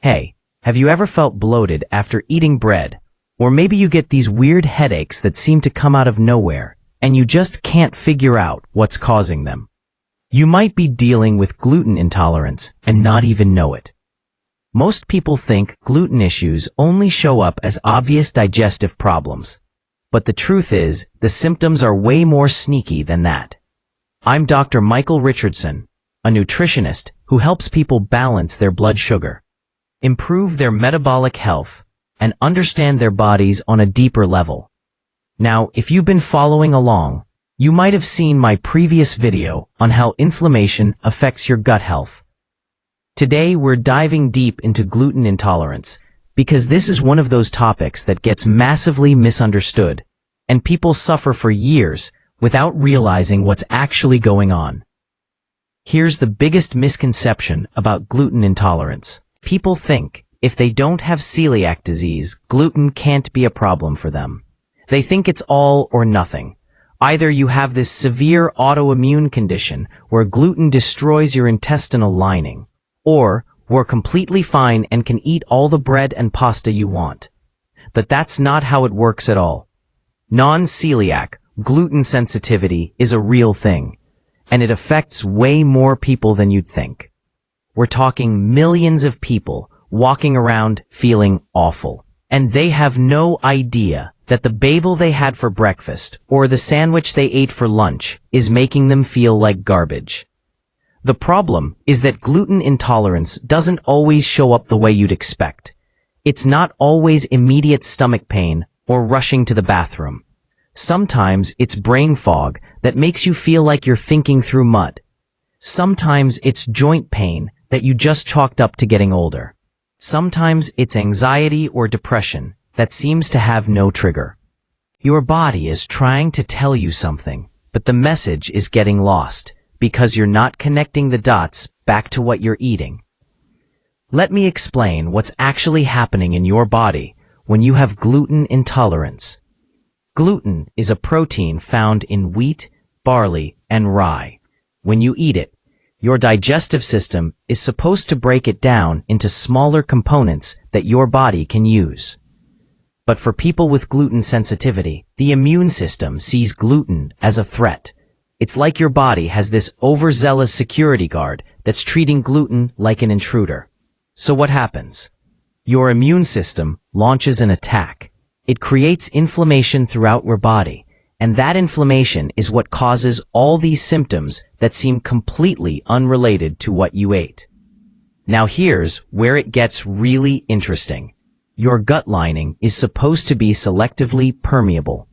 Hey, have you ever felt bloated after eating bread? Or maybe you get these weird headaches that seem to come out of nowhere, and you just can't figure out what's causing them. You might be dealing with gluten intolerance and not even know it. Most people think gluten issues only show up as obvious digestive problems. But the truth is, the symptoms are way more sneaky than that. I'm Dr. Michael Richardson, a nutritionist who helps people balance their blood sugar, improve their metabolic health, and understand their bodies on a deeper level. Now, if you've been following along, you might have seen my previous video on how inflammation affects your gut health. Today, we're diving deep into gluten intolerance because this is one of those topics that gets massively misunderstood, and people suffer for years without realizing what's actually going on. Here's the biggest misconception about gluten intolerance. People think if they don't have celiac disease, gluten can't be a problem for them. They think it's all or nothing. Either you have this severe autoimmune condition where gluten destroys your intestinal lining, or we're completely fine and can eat all the bread and pasta you want. But that's not how it works at all. Non-celiac, gluten sensitivity is a real thing, and it affects way more people than you'd think. We're talking millions of people walking around feeling awful, and they have no idea that the bagel they had for breakfast or the sandwich they ate for lunch is making them feel like garbage. The problem is that gluten intolerance doesn't always show up the way you'd expect. It's not always immediate stomach pain or rushing to the bathroom. Sometimes it's brain fog that makes you feel like you're thinking through mud. Sometimes it's joint pain that you just chalked up to getting older. Sometimes it's anxiety or depression that seems to have no trigger. Your body is trying to tell you something, but the message is getting lost because you're not connecting the dots back to what you're eating. Let me explain what's actually happening in your body when you have gluten intolerance. Gluten is a protein found in wheat, barley, and rye. When you eat it, your digestive system is supposed to break it down into smaller components that your body can use. But for people with gluten sensitivity, the immune system sees gluten as a threat. It's like your body has this overzealous security guard that's treating gluten like an intruder. So what happens? Your immune system launches an attack. It creates inflammation throughout your body, and that inflammation is what causes all these symptoms that seem completely unrelated to what you ate. Now here's where it gets really interesting. Your gut lining is supposed to be selectively permeable.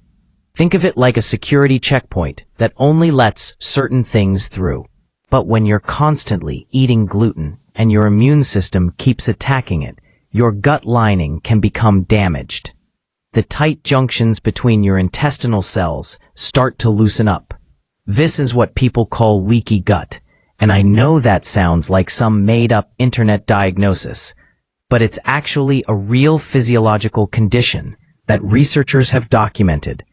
Think of it like a security checkpoint that only lets certain things through. But when you're constantly eating gluten and your immune system keeps attacking it, your gut lining can become damaged. The tight junctions between your intestinal cells start to loosen up. This is what people call leaky gut, and I know that sounds like some made-up internet diagnosis, but it's actually a real physiological condition that researchers have documented.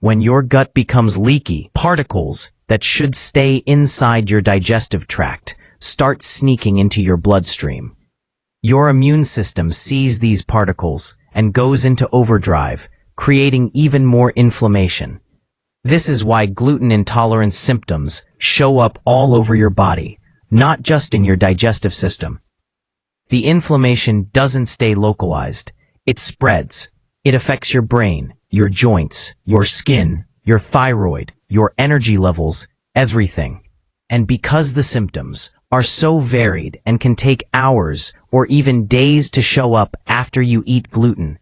When your gut becomes leaky, particles that should stay inside your digestive tract start sneaking into your bloodstream. Your immune system sees these particles and goes into overdrive, creating even more inflammation. This is why gluten intolerance symptoms show up all over your body, not just in your digestive system. The inflammation doesn't stay localized. It spreads. It affects your brain, your joints, your skin, your thyroid, your energy levels, everything. And because the symptoms are so varied and can take hours or even days to show up after you eat gluten,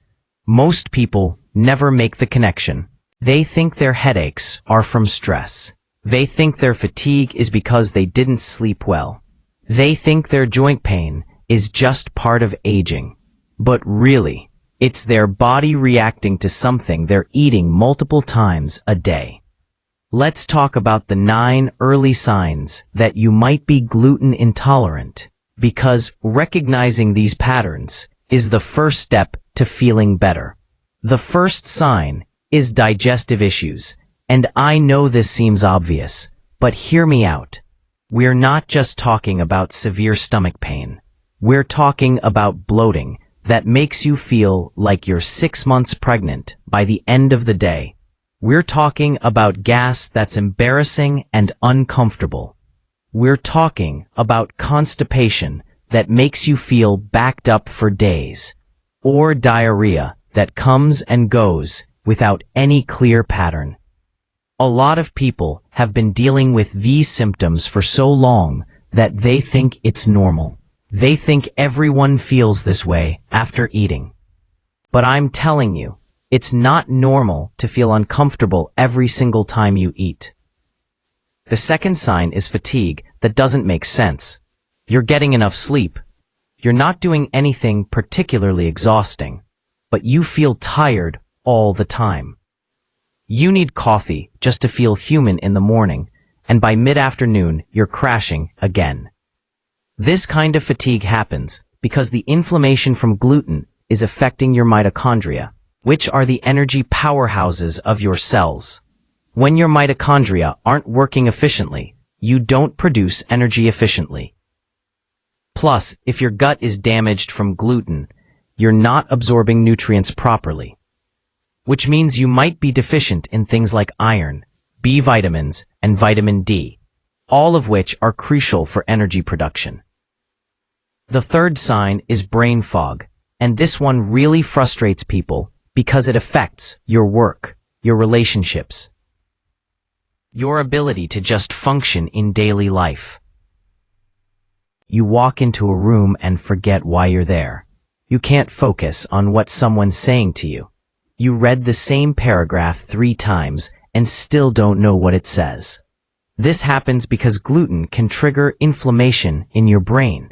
most people never make the connection. They think their headaches are from stress. They think their fatigue is because they didn't sleep well. They think their joint pain is just part of aging. But really, it's their body reacting to something they're eating multiple times a day. Let's talk about the 9 early signs that you might be gluten intolerant, because recognizing these patterns is the first step to feeling better. The first sign is digestive issues, and I know this seems obvious, but hear me out. We're not just talking about severe stomach pain. We're talking about bloating that makes you feel like you're 6 months pregnant by the end of the day. We're talking about gas that's embarrassing and uncomfortable. We're talking about constipation that makes you feel backed up for days, or diarrhea that comes and goes without any clear pattern. A lot of people have been dealing with these symptoms for so long that they think it's normal. They think everyone feels this way after eating. But I'm telling you, it's not normal to feel uncomfortable every single time you eat. The second sign is fatigue that doesn't make sense. You're getting enough sleep. You're not doing anything particularly exhausting, but you feel tired all the time. You need coffee just to feel human in the morning, and by mid-afternoon, you're crashing again. This kind of fatigue happens because the inflammation from gluten is affecting your mitochondria, which are the energy powerhouses of your cells. When your mitochondria aren't working efficiently, you don't produce energy efficiently. Plus, if your gut is damaged from gluten, you're not absorbing nutrients properly, which means you might be deficient in things like iron, B vitamins, and vitamin D, all of which are crucial for energy production. The third sign is brain fog, and this one really frustrates people because it affects your work, your relationships, your ability to just function in daily life. You walk into a room and forget why you're there. You can't focus on what someone's saying to you. You read the same paragraph 3 times and still don't know what it says. This happens because gluten can trigger inflammation in your brain.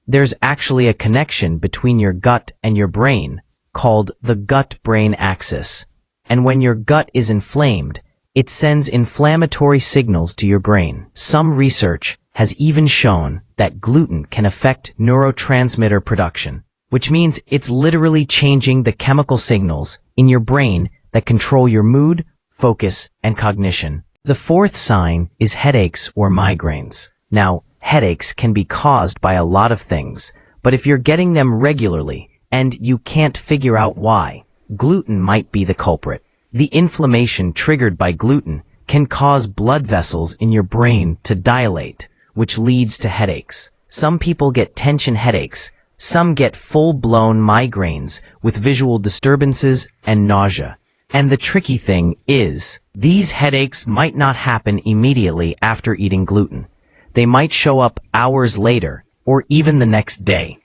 There's actually a connection between your gut and your brain called the gut-brain axis. And when your gut is inflamed, it sends inflammatory signals to your brain. Some research has even shown that gluten can affect neurotransmitter production, which means it's literally changing the chemical signals in your brain that control your mood, focus, and cognition. The fourth sign is headaches or migraines. Now, headaches can be caused by a lot of things, but if you're getting them regularly and you can't figure out why, gluten might be the culprit. The inflammation triggered by gluten can cause blood vessels in your brain to dilate, which leads to headaches. Some people get tension headaches. Some get full-blown migraines with visual disturbances and nausea. And the tricky thing is, these headaches might not happen immediately after eating gluten. They might show up hours later, or even the next day,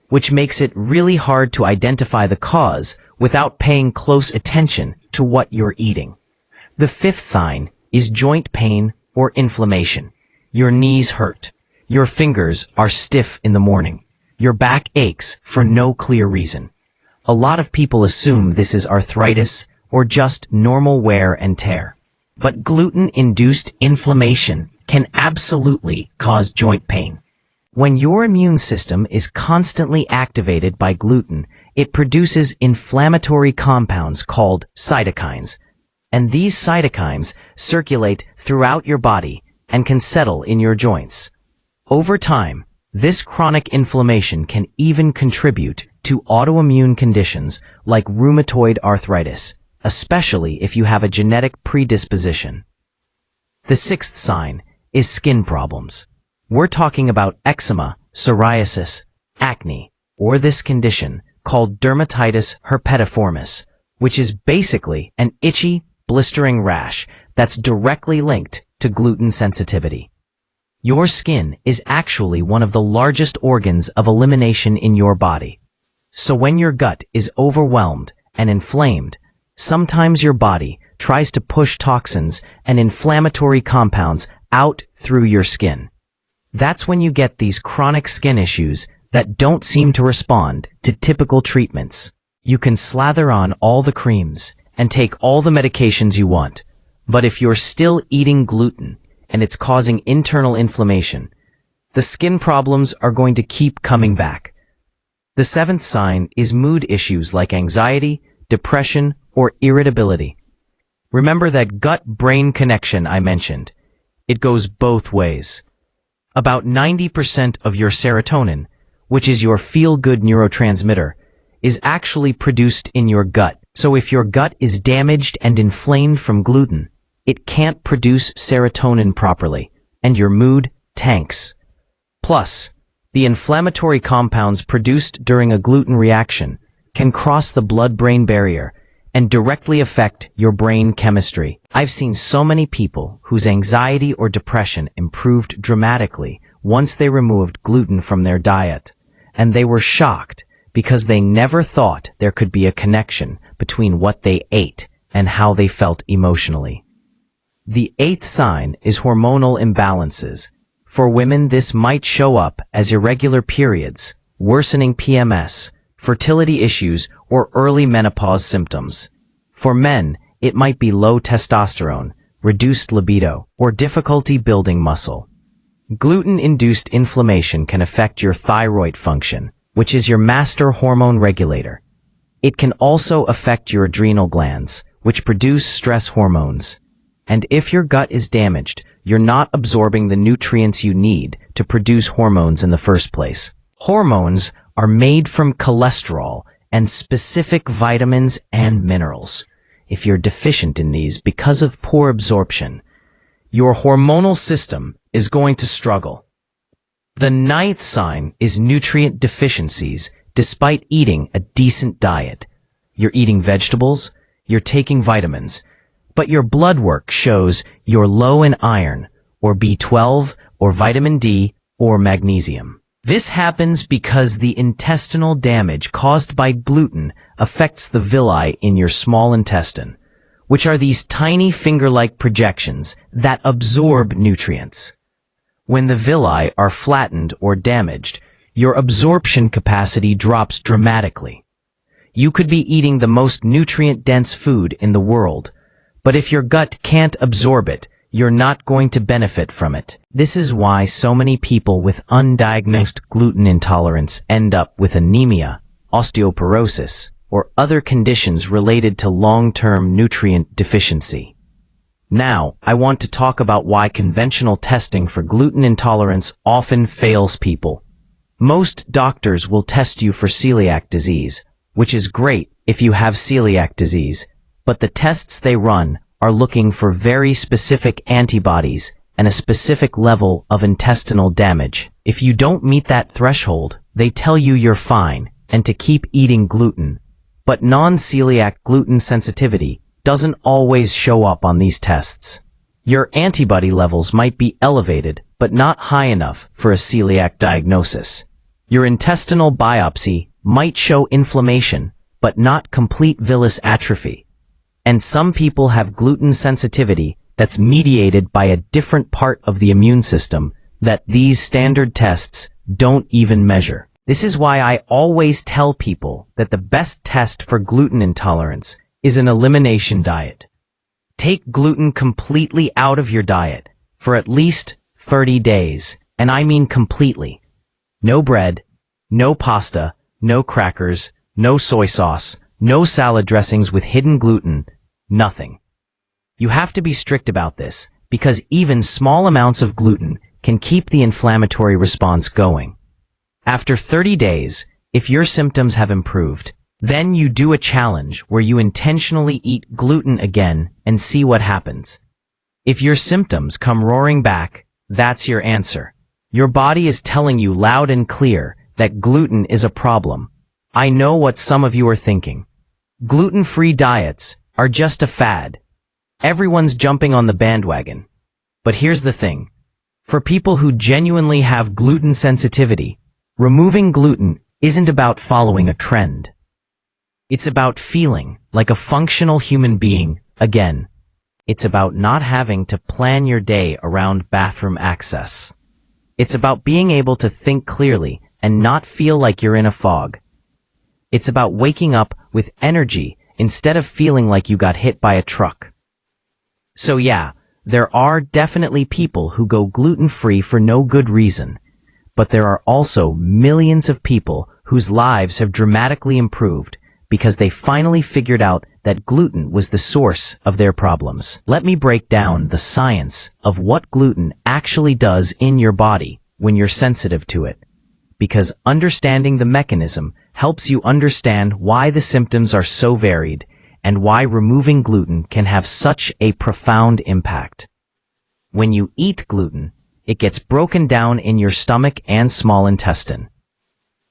which makes it really hard to identify the cause without paying close attention to what you're eating. The fifth sign is joint pain or inflammation. Your knees hurt. Your fingers are stiff in the morning. Your back aches for no clear reason. A lot of people assume this is arthritis or just normal wear and tear. But gluten-induced inflammation can absolutely cause joint pain. When your immune system is constantly activated by gluten, it produces inflammatory compounds called cytokines. And these cytokines circulate throughout your body and can settle in your joints. Over time, this chronic inflammation can even contribute to autoimmune conditions like rheumatoid arthritis, especially if you have a genetic predisposition. The sixth sign is skin problems. We're talking about eczema, psoriasis, acne, or this condition called dermatitis herpetiformis, which is basically an itchy, blistering rash that's directly linked to gluten sensitivity. Your skin is actually one of the largest organs of elimination in your body. So when your gut is overwhelmed and inflamed, sometimes your body tries to push toxins and inflammatory compounds out through your skin. That's when you get these chronic skin issues that don't seem to respond to typical treatments. You can slather on all the creams and take all the medications you want, but if you're still eating gluten and it's causing internal inflammation, the skin problems are going to keep coming back. The seventh sign is mood issues like anxiety, depression, or irritability. Remember that gut-brain connection I mentioned? It goes both ways. About 90% of your serotonin, which is your feel-good neurotransmitter, is actually produced in your gut. So if your gut is damaged and inflamed from gluten, it can't produce serotonin properly, and your mood tanks. Plus, the inflammatory compounds produced during a gluten reaction can cross the blood-brain barrier and directly affect your brain chemistry. I've seen so many people whose anxiety or depression improved dramatically once they removed gluten from their diet, and they were shocked because they never thought there could be a connection between what they ate and how they felt emotionally. The eighth sign is hormonal imbalances. For women, this might show up as irregular periods, worsening PMS, fertility issues, or early menopause symptoms. For men, it might be low testosterone, reduced libido, or difficulty building muscle. Gluten-induced inflammation can affect your thyroid function, which is your master hormone regulator. It can also affect your adrenal glands, which produce stress hormones. And if your gut is damaged, you're not absorbing the nutrients you need to produce hormones in the first place. Hormones are made from cholesterol and specific vitamins and minerals. If you're deficient in these because of poor absorption, your hormonal system is going to struggle. The ninth sign is nutrient deficiencies despite eating a decent diet. You're eating vegetables, you're taking vitamins, but your blood work shows you're low in iron, or B12, or vitamin D, or magnesium. This happens because the intestinal damage caused by gluten affects the villi in your small intestine, which are these tiny finger-like projections that absorb nutrients. When the villi are flattened or damaged, your absorption capacity drops dramatically. You could be eating the most nutrient-dense food in the world, but if your gut can't absorb it, you're not going to benefit from it. This is why so many people with undiagnosed gluten intolerance end up with anemia, osteoporosis, or other conditions related to long-term nutrient deficiency. Now, I want to talk about why conventional testing for gluten intolerance often fails people. Most doctors will test you for celiac disease, which is great if you have celiac disease, but the tests they run are looking for very specific antibodies and a specific level of intestinal damage. If you don't meet that threshold, they tell you you're fine and to keep eating gluten. But non-celiac gluten sensitivity doesn't always show up on these tests. Your antibody levels might be elevated, but not high enough for a celiac diagnosis. Your intestinal biopsy might show inflammation, but not complete villus atrophy. And some people have gluten sensitivity that's mediated by a different part of the immune system that these standard tests don't even measure. This is why I always tell people that the best test for gluten intolerance is an elimination diet. Take gluten completely out of your diet for at least 30 days, and I mean completely. No bread, no pasta, no crackers, no soy sauce, no salad dressings with hidden gluten, nothing. You have to be strict about this because even small amounts of gluten can keep the inflammatory response going. After 30 days, if your symptoms have improved, then you do a challenge where you intentionally eat gluten again and see what happens. If your symptoms come roaring back, that's your answer. Your body is telling you loud and clear that gluten is a problem. I know what some of you are thinking. Gluten-free diets are just a fad. Everyone's jumping on the bandwagon. But here's the thing. For people who genuinely have gluten sensitivity, removing gluten isn't about following a trend. It's about feeling like a functional human being again. It's about not having to plan your day around bathroom access. It's about being able to think clearly and not feel like you're in a fog. It's about waking up with energy instead of feeling like you got hit by a truck. So yeah, there are definitely people who go gluten-free for no good reason, but there are also millions of people whose lives have dramatically improved because they finally figured out that gluten was the source of their problems. Let me break down the science of what gluten actually does in your body when you're sensitive to it. because understanding the mechanism helps you understand why the symptoms are so varied and why removing gluten can have such a profound impact. When you eat gluten, it gets broken down in your stomach and small intestine.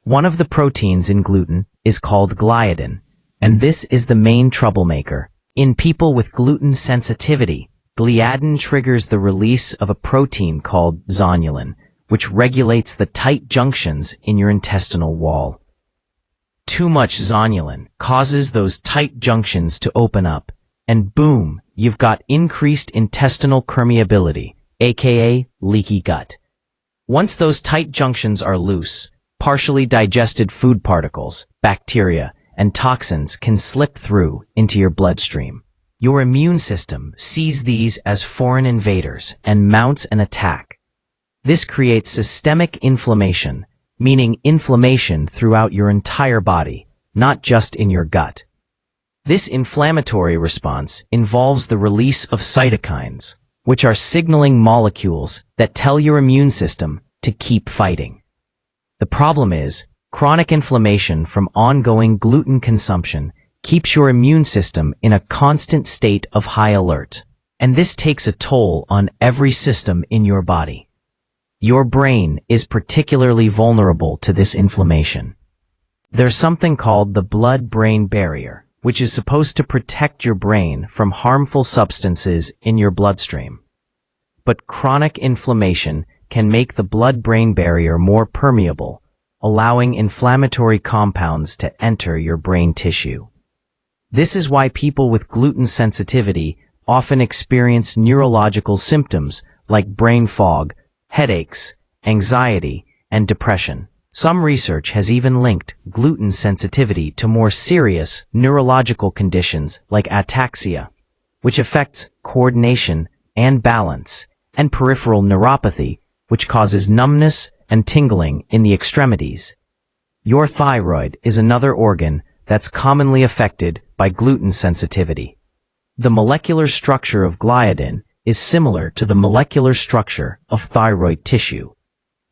One of the proteins in gluten is called gliadin, and this is the main troublemaker. In people with gluten sensitivity, gliadin triggers the release of a protein called zonulin, which regulates the tight junctions in your intestinal wall. Too much zonulin causes those tight junctions to open up, and boom, you've got increased intestinal permeability, aka leaky gut. Once those tight junctions are loose, partially digested food particles, bacteria, and toxins can slip through into your bloodstream. Your immune system sees these as foreign invaders and mounts an attack. This creates systemic inflammation, meaning inflammation throughout your entire body, not just in your gut. This inflammatory response involves the release of cytokines, which are signaling molecules that tell your immune system to keep fighting. The problem is, chronic inflammation from ongoing gluten consumption keeps your immune system in a constant state of high alert, and this takes a toll on every system in your body. Your brain is particularly vulnerable to this inflammation. There's something called the blood-brain barrier, which is supposed to protect your brain from harmful substances in your bloodstream. But chronic inflammation can make the blood-brain barrier more permeable, allowing inflammatory compounds to enter your brain tissue. This is why people with gluten sensitivity often experience neurological symptoms like brain fog, headaches, anxiety, and depression. Some research has even linked gluten sensitivity to more serious neurological conditions like ataxia, which affects coordination and balance, and peripheral neuropathy, which causes numbness and tingling in the extremities. Your thyroid is another organ that's commonly affected by gluten sensitivity. The molecular structure of gliadin is similar to the molecular structure of thyroid tissue.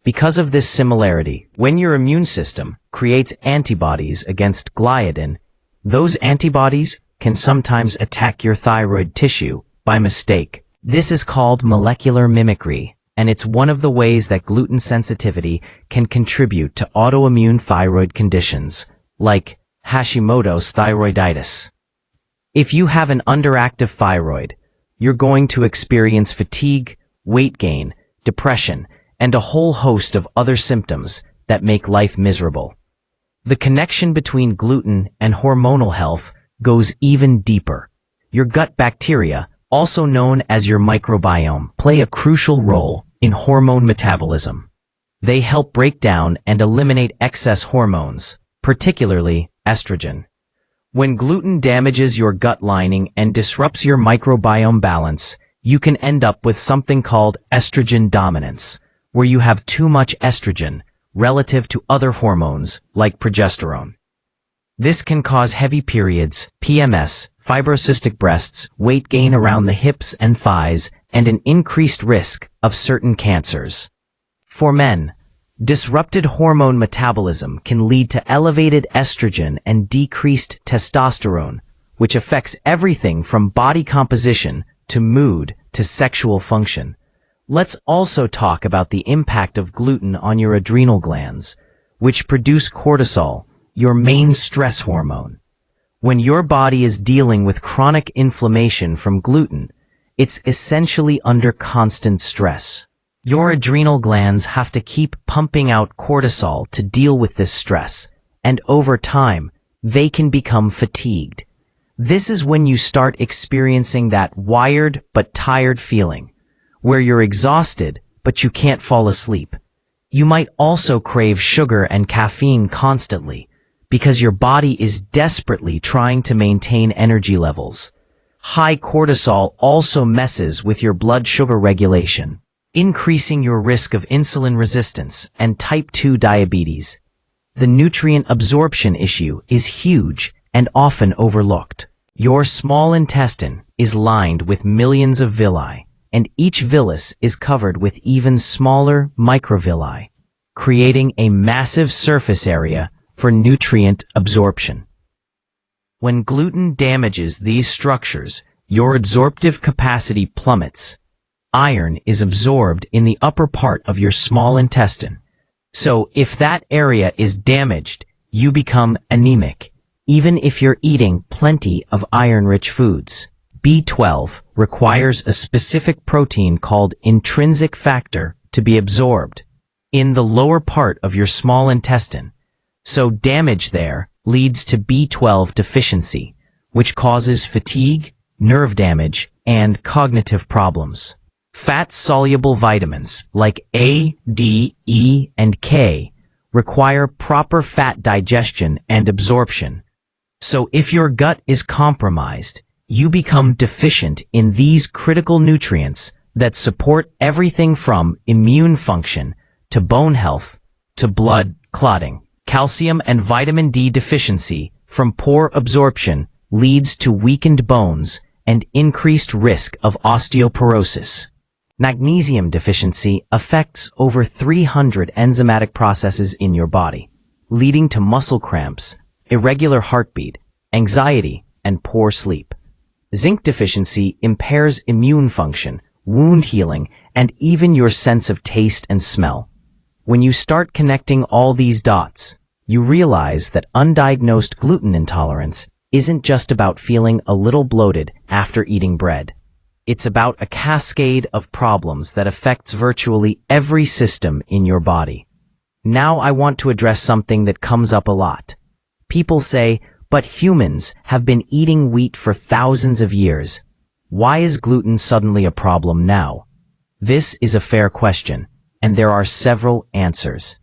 Because of this similarity, when your immune system creates antibodies against gliadin, those antibodies can sometimes attack your thyroid tissue by mistake. This is called molecular mimicry, and it's one of the ways that gluten sensitivity can contribute to autoimmune thyroid conditions, like Hashimoto's thyroiditis. If you have an underactive thyroid, you're going to experience fatigue, weight gain, depression, and a whole host of other symptoms that make life miserable. The connection between gluten and hormonal health goes even deeper. Your gut bacteria, also known as your microbiome, play a crucial role in hormone metabolism. They help break down and eliminate excess hormones, particularly estrogen. When gluten damages your gut lining and disrupts your microbiome balance, you can end up with something called estrogen dominance, where you have too much estrogen relative to other hormones like progesterone. This can cause heavy periods, PMS, fibrocystic breasts, weight gain around the hips and thighs, and an increased risk of certain cancers. For men, disrupted hormone metabolism can lead to elevated estrogen and decreased testosterone, which affects everything from body composition to mood to sexual function. Let's also talk about the impact of gluten on your adrenal glands, which produce cortisol, your main stress hormone. When your body is dealing with chronic inflammation from gluten, it's essentially under constant stress. Your adrenal glands have to keep pumping out cortisol to deal with this stress, and over time, they can become fatigued. This is when you start experiencing that wired but tired feeling, where you're exhausted but you can't fall asleep. You might also crave sugar and caffeine constantly, because your body is desperately trying to maintain energy levels. High cortisol also messes with your blood sugar regulation, increasing your risk of insulin resistance and type 2 diabetes. The nutrient absorption issue is huge and often overlooked. Your small intestine is lined with millions of villi, and each villus is covered with even smaller microvilli, creating a massive surface area for nutrient absorption. When gluten damages these structures, your absorptive capacity plummets. Iron is absorbed in the upper part of your small intestine. So if that area is damaged, you become anemic, even if you're eating plenty of iron-rich foods. B12 requires a specific protein called intrinsic factor to be absorbed in the lower part of your small intestine. So damage there leads to B12 deficiency, which causes fatigue, nerve damage, and cognitive problems. Fat-soluble vitamins like A, D, E, and K require proper fat digestion and absorption. So if your gut is compromised, you become deficient in these critical nutrients that support everything from immune function to bone health to blood clotting. Calcium and vitamin D deficiency from poor absorption leads to weakened bones and increased risk of osteoporosis. Magnesium deficiency affects over 300 enzymatic processes in your body, leading to muscle cramps, irregular heartbeat, anxiety, and poor sleep. Zinc deficiency impairs immune function, wound healing, and even your sense of taste and smell. When you start connecting all these dots, you realize that undiagnosed gluten intolerance isn't just about feeling a little bloated after eating bread. It's about a cascade of problems that affects virtually every system in your body. Now I want to address something that comes up a lot. People say, but humans have been eating wheat for thousands of years. Why is gluten suddenly a problem now? This is a fair question, and there are several answers.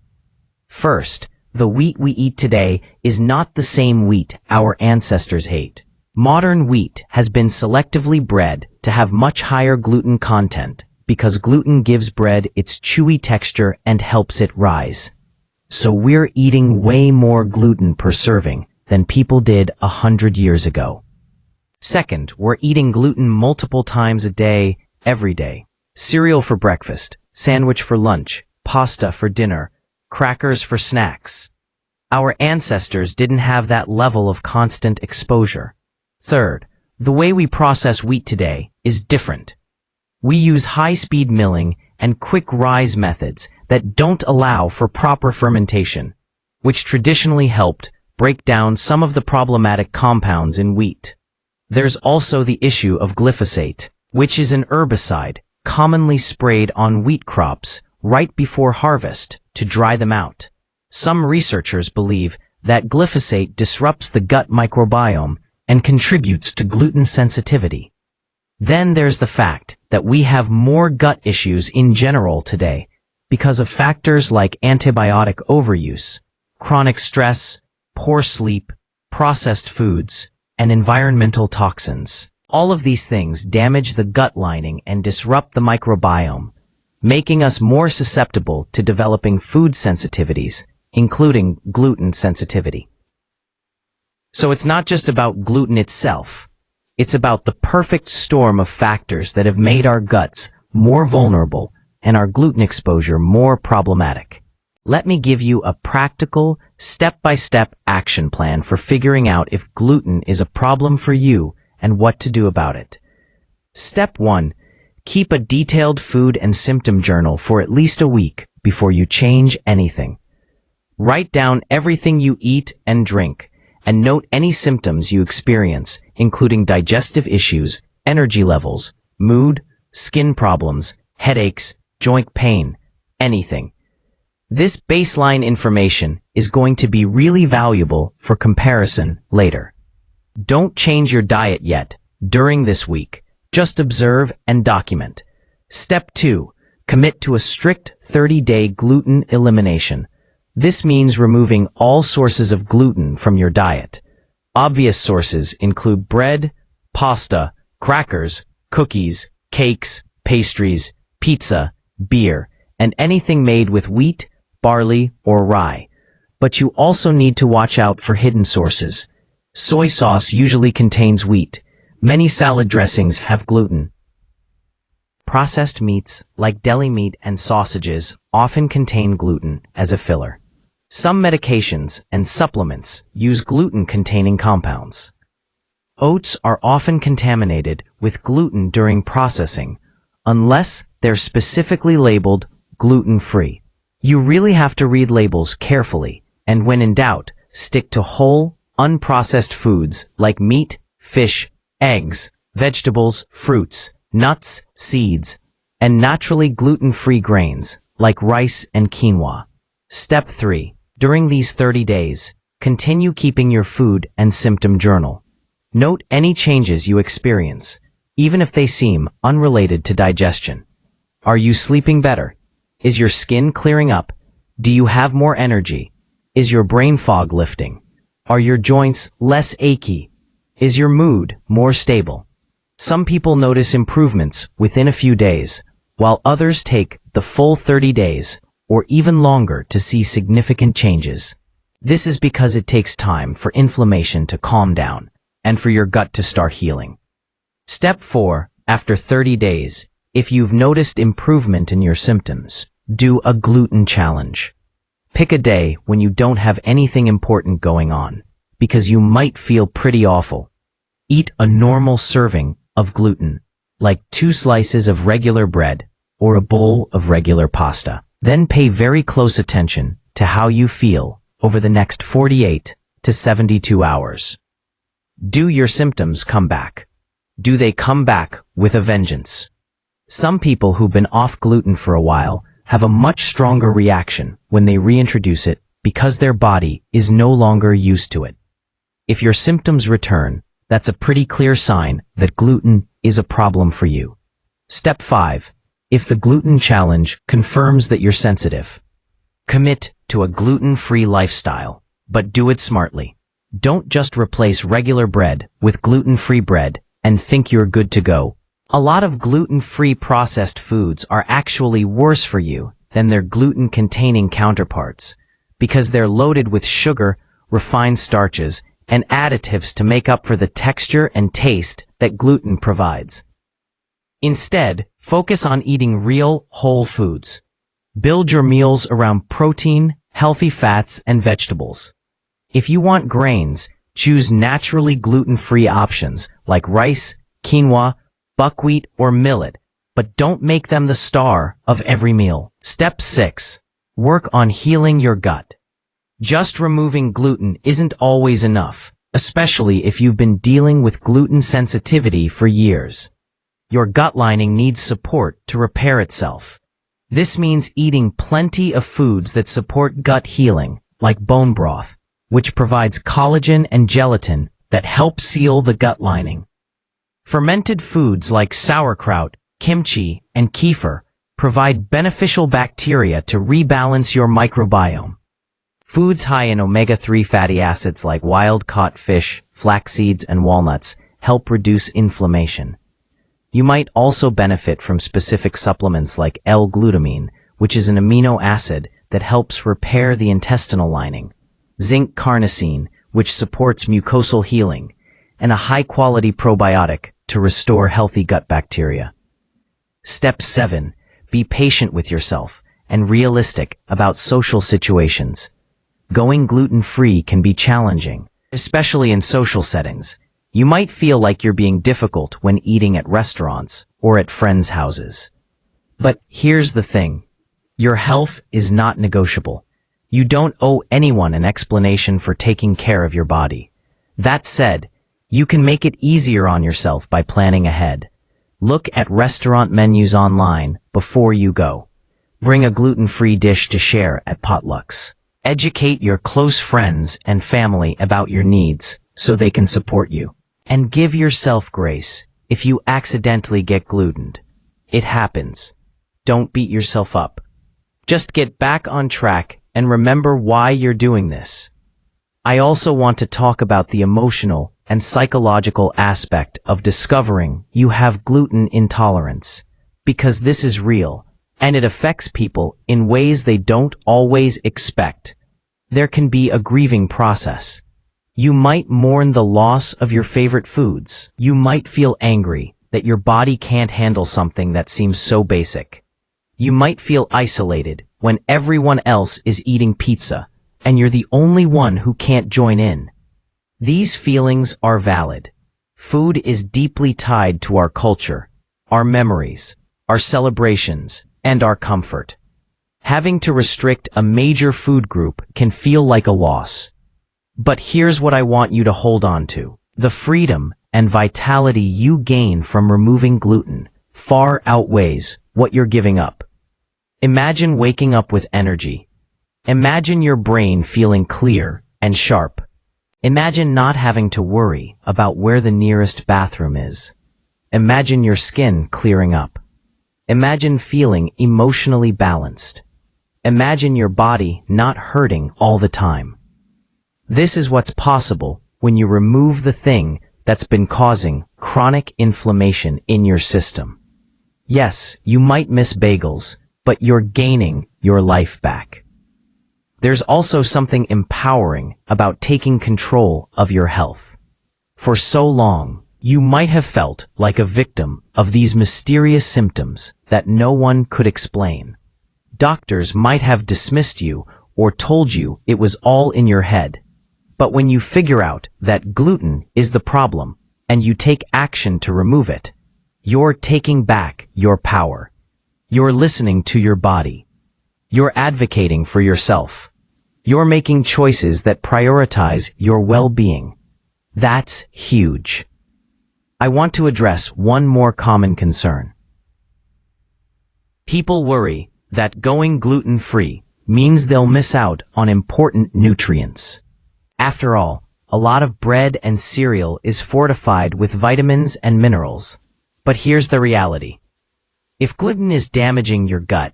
First, the wheat we eat today is not the same wheat our ancestors ate. Modern wheat has been selectively bred to have much higher gluten content because gluten gives bread its chewy texture and helps it rise. So we're eating way more gluten per serving than people did 100 years ago. Second, we're eating gluten multiple times a day, every day. Cereal for breakfast, sandwich for lunch, pasta for dinner, crackers for snacks. Our ancestors didn't have that level of constant exposure. Third, the way we process wheat today is different. We use high-speed milling and quick rise methods that don't allow for proper fermentation, which traditionally helped break down some of the problematic compounds in wheat. There's also the issue of glyphosate, which is an herbicide commonly sprayed on wheat crops right before harvest to dry them out. Some researchers believe that glyphosate disrupts the gut microbiome and contributes to gluten sensitivity. Then there's the fact that we have more gut issues in general today because of factors like antibiotic overuse, chronic stress, poor sleep, processed foods, and environmental toxins. All of these things damage the gut lining and disrupt the microbiome, making us more susceptible to developing food sensitivities, including gluten sensitivity. So it's not just about gluten itself. It's about the perfect storm of factors that have made our guts more vulnerable and our gluten exposure more problematic. Let me give you a practical, step-by-step action plan for figuring out if gluten is a problem for you and what to do about it. Step 1. Keep a detailed food and symptom journal for at least a week before you change anything. Write down everything you eat and drink, and note any symptoms you experience, including digestive issues, energy levels, mood, skin problems, headaches, joint pain, anything. This baseline information is going to be really valuable for comparison later. Don't change your diet yet during this week. Just observe and document. Step 2. Commit to a strict 30-day gluten elimination. This means removing all sources of gluten from your diet. Obvious sources include bread, pasta, crackers, cookies, cakes, pastries, pizza, beer, and anything made with wheat, barley, or rye. But you also need to watch out for hidden sources. Soy sauce usually contains wheat. Many salad dressings have gluten. Processed meats, like deli meat and sausages, often contain gluten as a filler. Some medications and supplements use gluten-containing compounds. Oats are often contaminated with gluten during processing, unless they're specifically labeled gluten-free. You really have to read labels carefully, and when in doubt, stick to whole, unprocessed foods like meat, fish, eggs, vegetables, fruits, nuts, seeds, and naturally gluten-free grains like rice and quinoa. Step 3. During these 30 days, continue keeping your food and symptom journal. Note any changes you experience, even if they seem unrelated to digestion. Are you sleeping better? Is your skin clearing up? Do you have more energy? Is your brain fog lifting? Are your joints less achy? Is your mood more stable? Some people notice improvements within a few days, while others take the full 30 days or even longer to see significant changes. This is because it takes time for inflammation to calm down and for your gut to start healing. Step 4. After 30 days, if you've noticed improvement in your symptoms, do a gluten challenge. Pick a day when you don't have anything important going on, because you might feel pretty awful. Eat a normal serving of gluten, like 2 slices of regular bread or a bowl of regular pasta. Then pay very close attention to how you feel over the next 48 to 72 hours. Do your symptoms come back? Do they come back with a vengeance? Some people who've been off gluten for a while have a much stronger reaction when they reintroduce it because their body is no longer used to it. If your symptoms return, that's a pretty clear sign that gluten is a problem for you. Step 5. If the gluten challenge confirms that you're sensitive, commit to a gluten-free lifestyle, but do it smartly. Don't just replace regular bread with gluten-free bread and think you're good to go. A lot of gluten-free processed foods are actually worse for you than their gluten-containing counterparts because they're loaded with sugar, refined starches, and additives to make up for the texture and taste that gluten provides. Instead, focus on eating real, whole foods. Build your meals around protein, healthy fats, and vegetables. If you want grains, choose naturally gluten-free options like rice, quinoa, buckwheat, or millet, but don't make them the star of every meal. Step 6. Work on healing your gut. Just removing gluten isn't always enough, especially if you've been dealing with gluten sensitivity for years. Your gut lining needs support to repair itself. This means eating plenty of foods that support gut healing, like bone broth, which provides collagen and gelatin that help seal the gut lining. Fermented foods like sauerkraut, kimchi, and kefir provide beneficial bacteria to rebalance your microbiome. Foods high in omega-3 fatty acids like wild-caught fish, flax seeds, and walnuts help reduce inflammation. You might also benefit from specific supplements like L-glutamine, which is an amino acid that helps repair the intestinal lining, zinc carnosine, which supports mucosal healing, and a high-quality probiotic to restore healthy gut bacteria. Step 7. Be patient with yourself and realistic about social situations. Going gluten-free can be challenging, especially in social settings. You might feel like you're being difficult when eating at restaurants or at friends' houses. But here's the thing. Your health is not negotiable. You don't owe anyone an explanation for taking care of your body. That said, you can make it easier on yourself by planning ahead. Look at restaurant menus online before you go. Bring a gluten-free dish to share at potlucks. Educate your close friends and family about your needs so they can support you. And give yourself grace if you accidentally get glutened. It happens. Don't beat yourself up. Just get back on track and remember why you're doing this. I also want to talk about the emotional and psychological aspect of discovering you have gluten intolerance, because this is real, and it affects people in ways they don't always expect. There can be a grieving process. You might mourn the loss of your favorite foods. You might feel angry that that your body can't handle something that seems so basic. You might feel isolated when everyone else is eating pizza, and you're the only one who can't join in. These feelings are valid. Food is deeply tied to our culture, our memories, our celebrations, and our comfort. Having to restrict a major food group can feel like a loss. But here's what I want you to hold on to. The freedom and vitality you gain from removing gluten far outweighs what you're giving up. Imagine waking up with energy. Imagine your brain feeling clear and sharp. Imagine not having to worry about where the nearest bathroom is. Imagine your skin clearing up. Imagine feeling emotionally balanced. Imagine your body not hurting all the time. This is what's possible when you remove the thing that's been causing chronic inflammation in your system. Yes, you might miss bagels, but you're gaining your life back. There's also something empowering about taking control of your health. For so long, you might have felt like a victim of these mysterious symptoms that no one could explain. Doctors might have dismissed you or told you it was all in your head. But when you figure out that gluten is the problem and you take action to remove it, you're taking back your power. You're listening to your body. You're advocating for yourself. You're making choices that prioritize your well-being. That's huge. I want to address one more common concern. People worry that going gluten-free means they'll miss out on important nutrients. After all, a lot of bread and cereal is fortified with vitamins and minerals. But here's the reality. If gluten is damaging your gut,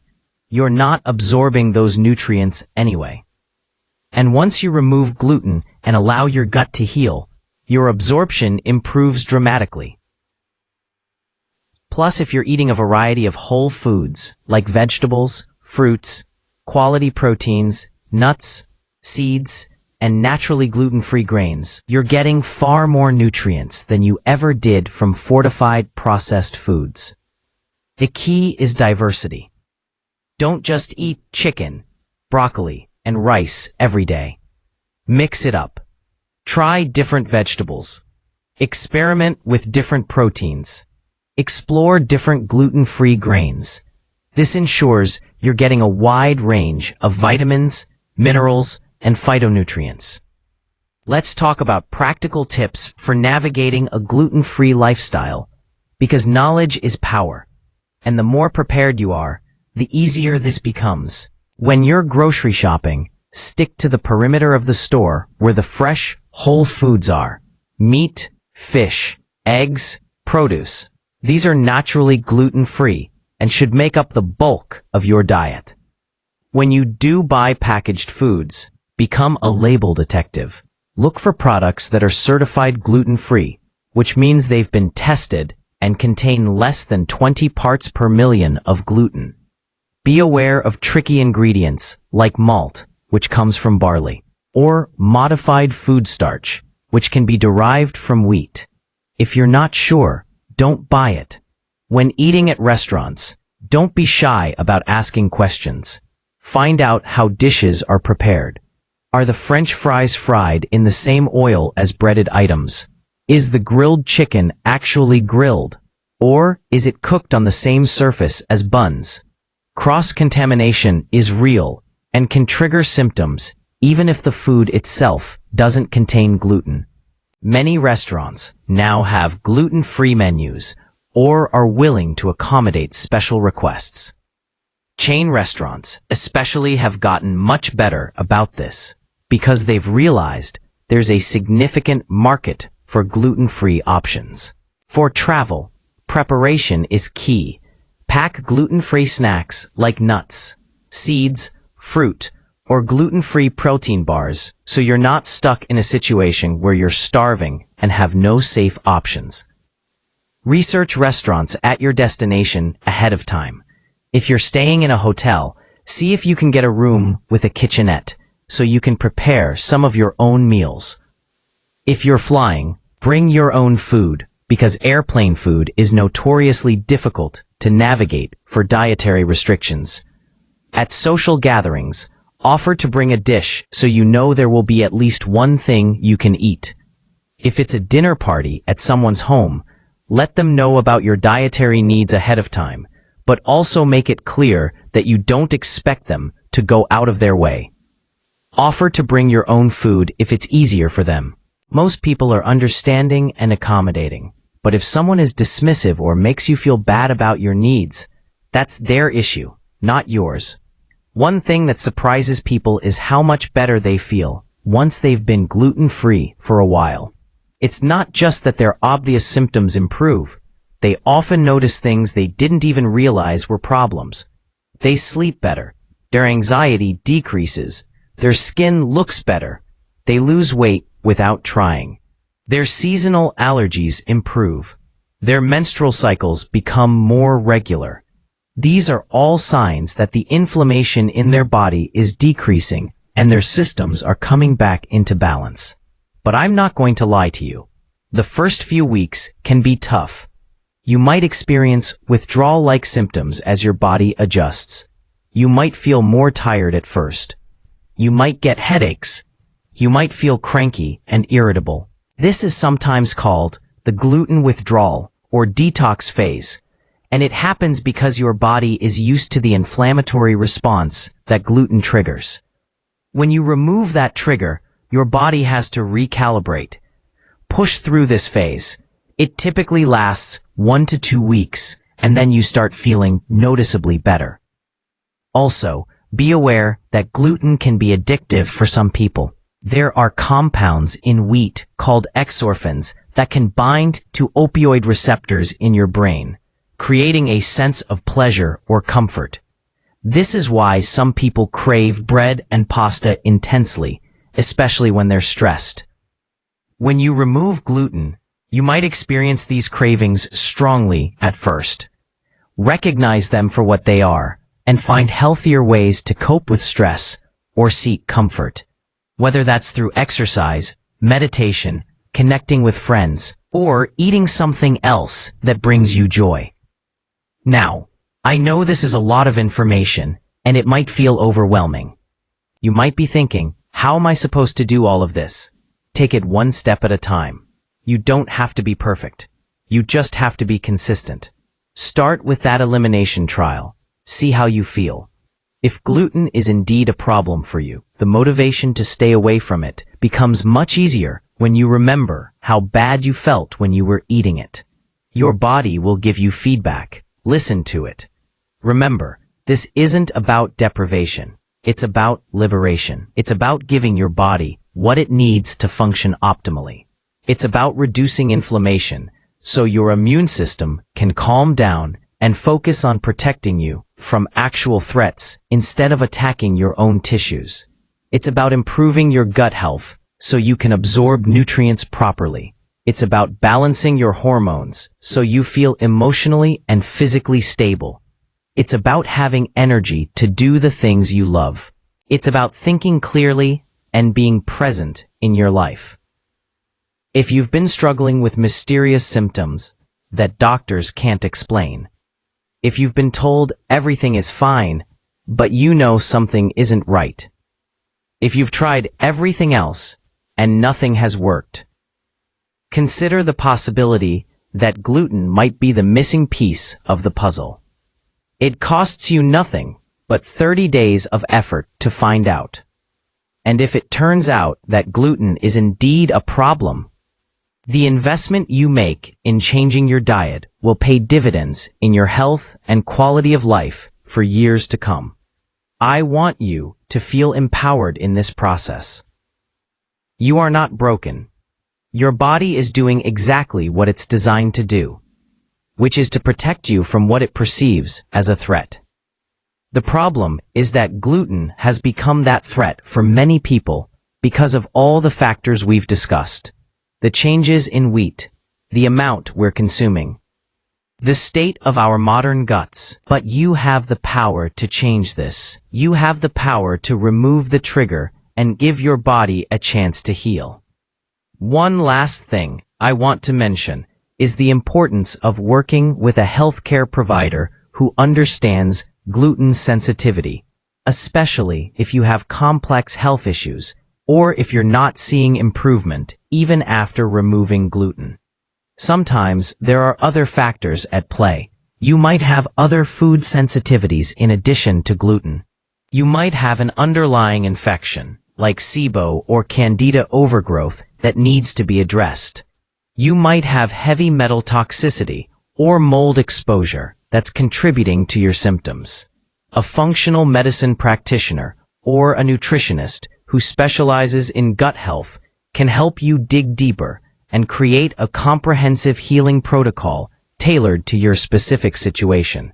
you're not absorbing those nutrients anyway. And once you remove gluten and allow your gut to heal, your absorption improves dramatically. Plus, if you're eating a variety of whole foods, like vegetables, fruits, quality proteins, nuts, seeds, and naturally gluten-free grains, you're getting far more nutrients than you ever did from fortified processed foods. The key is diversity. Don't just eat chicken, broccoli, and rice every day. Mix it up. Try different vegetables. Experiment with different proteins. Explore different gluten-free grains. This ensures you're getting a wide range of vitamins, minerals, and phytonutrients. Let's talk about practical tips for navigating a gluten-free lifestyle, because knowledge is power, and the more prepared you are, the easier this becomes. When you're grocery shopping, stick to the perimeter of the store where the fresh, whole foods are. Meat, fish, eggs, produce. These are naturally gluten-free and should make up the bulk of your diet. When you do buy packaged foods, become a label detective. Look for products that are certified gluten-free, which means they've been tested and contain less than 20 parts per million of gluten. Be aware of tricky ingredients like malt, which comes from barley, or modified food starch, which can be derived from wheat. If you're not sure, don't buy it. When eating at restaurants, don't be shy about asking questions. Find out how dishes are prepared. Are the French fries fried in the same oil as breaded items? Is the grilled chicken actually grilled? Or is it cooked on the same surface as buns? Cross-contamination is real and can trigger symptoms even if the food itself doesn't contain gluten. Many restaurants now have gluten-free menus or are willing to accommodate special requests. Chain restaurants especially have gotten much better about this because they've realized there's a significant market for gluten-free options. For travel, preparation is key. Pack gluten-free snacks like nuts, seeds, fruit, or gluten-free protein bars so you're not stuck in a situation where you're starving and have no safe options. Research restaurants at your destination ahead of time. If you're staying in a hotel, see if you can get a room with a kitchenette so you can prepare some of your own meals. If you're flying, bring your own food because airplane food is notoriously difficult to navigate for dietary restrictions. At social gatherings, offer to bring a dish so you know there will be at least one thing you can eat. If it's a dinner party at someone's home, let them know about your dietary needs ahead of time, but also make it clear that you don't expect them to go out of their way. Offer to bring your own food if it's easier for them. Most people are understanding and accommodating, but if someone is dismissive or makes you feel bad about your needs, that's their issue, not yours. One thing that surprises people is how much better they feel once they've been gluten-free for a while. It's not just that their obvious symptoms improve. They often notice things they didn't even realize were problems. They sleep better. Their anxiety decreases. Their skin looks better. They lose weight without trying. Their seasonal allergies improve. Their menstrual cycles become more regular. These are all signs that the inflammation in their body is decreasing and their systems are coming back into balance. But I'm not going to lie to you. The first few weeks can be tough. You might experience withdrawal-like symptoms as your body adjusts. You might feel more tired at first. You might get headaches. You might feel cranky and irritable. This is sometimes called the gluten withdrawal or detox phase, and it happens because your body is used to the inflammatory response that gluten triggers. When you remove that trigger, your body has to recalibrate. Push through this phase. It typically lasts 1 to 2 weeks, and then you start feeling noticeably better. Also, be aware that gluten can be addictive for some people. There are compounds in wheat called exorphins that can bind to opioid receptors in your brain, creating a sense of pleasure or comfort. This is why some people crave bread and pasta intensely, especially when they're stressed. When you remove gluten, you might experience these cravings strongly at first. Recognize them for what they are, and find healthier ways to cope with stress or seek comfort. Whether that's through exercise, meditation, connecting with friends, or eating something else that brings you joy. Now, I know this is a lot of information, and it might feel overwhelming. You might be thinking, how am I supposed to do all of this? Take it one step at a time. You don't have to be perfect. You just have to be consistent. Start with that elimination trial. See how you feel. If gluten is indeed a problem for you, the motivation to stay away from it becomes much easier when you remember how bad you felt when you were eating it. Your body will give you feedback. Listen to it. Remember, this isn't about deprivation. It's about liberation. It's about giving your body what it needs to function optimally. It's about reducing inflammation so your immune system can calm down and focus on protecting you from actual threats instead of attacking your own tissues. It's about improving your gut health so you can absorb nutrients properly. It's about balancing your hormones so you feel emotionally and physically stable. It's about having energy to do the things you love. It's about thinking clearly and being present in your life. If you've been struggling with mysterious symptoms that doctors can't explain, if you've been told everything is fine, but you know something isn't right, if you've tried everything else and nothing has worked, consider the possibility that gluten might be the missing piece of the puzzle. It costs you nothing but 30 days of effort to find out. And if it turns out that gluten is indeed a problem, the investment you make in changing your diet will pay dividends in your health and quality of life for years to come. I want you to feel empowered in this process. You are not broken. Your body is doing exactly what it's designed to do, which is to protect you from what it perceives as a threat. The problem is that gluten has become that threat for many people because of all the factors we've discussed. The changes in wheat, the amount we're consuming, the state of our modern guts. But you have the power to change this. You have the power to remove the trigger and give your body a chance to heal. One last thing I want to mention is the importance of working with a healthcare provider who understands gluten sensitivity, especially if you have complex health issues or if you're not seeing improvement even after removing gluten. Sometimes there are other factors at play. You might have other food sensitivities in addition to gluten. You might have an underlying infection, like SIBO or Candida overgrowth, that needs to be addressed. You might have heavy metal toxicity or mold exposure that's contributing to your symptoms. A functional medicine practitioner or a nutritionist who specializes in gut health can help you dig deeper and create a comprehensive healing protocol tailored to your specific situation.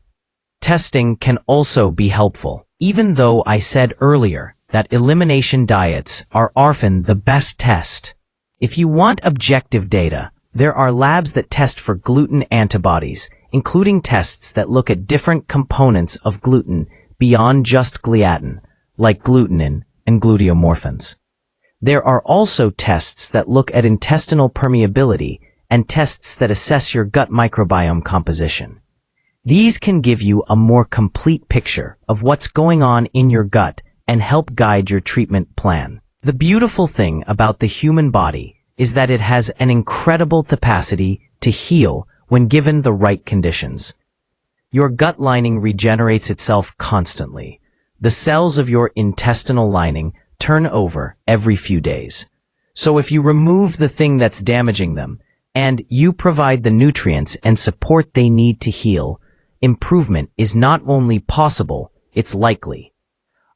Testing can also be helpful. Even though I said earlier that elimination diets are often the best test, if you want objective data, there are labs that test for gluten antibodies, including tests that look at different components of gluten beyond just gliadin, like glutenin and gluteomorphins. There are also tests that look at intestinal permeability and tests that assess your gut microbiome composition. These can give you a more complete picture of what's going on in your gut and help guide your treatment plan. The beautiful thing about the human body is that it has an incredible capacity to heal when given the right conditions. Your gut lining regenerates itself constantly. The cells of your intestinal lining turn over every few days. So if you remove the thing that's damaging them, and you provide the nutrients and support they need to heal, improvement is not only possible, it's likely.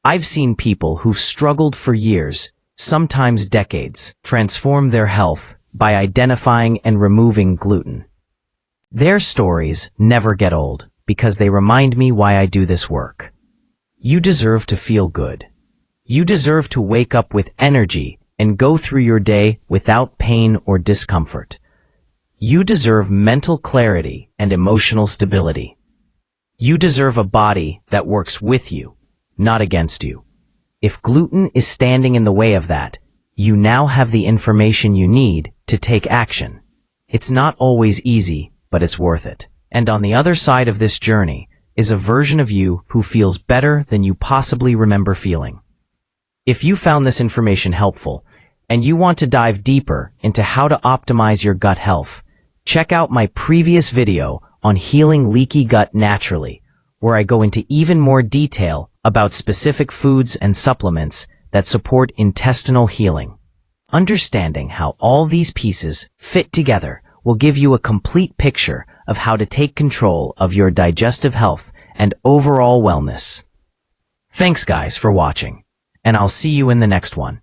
I've seen people who've struggled for years, sometimes decades, transform their health by identifying and removing gluten. Their stories never get old because they remind me why I do this work. You deserve to feel good. You deserve to wake up with energy and go through your day without pain or discomfort. You deserve mental clarity and emotional stability. You deserve a body that works with you, not against you. If gluten is standing in the way of that, you now have the information you need to take action. It's not always easy, but it's worth it. And on the other side of this journey is a version of you who feels better than you possibly remember feeling. If you found this information helpful, and you want to dive deeper into how to optimize your gut health, check out my previous video on healing leaky gut naturally, where I go into even more detail about specific foods and supplements that support intestinal healing. Understanding how all these pieces fit together will give you a complete picture of how to take control of your digestive health and overall wellness. Thanks guys for watching, and I'll see you in the next one.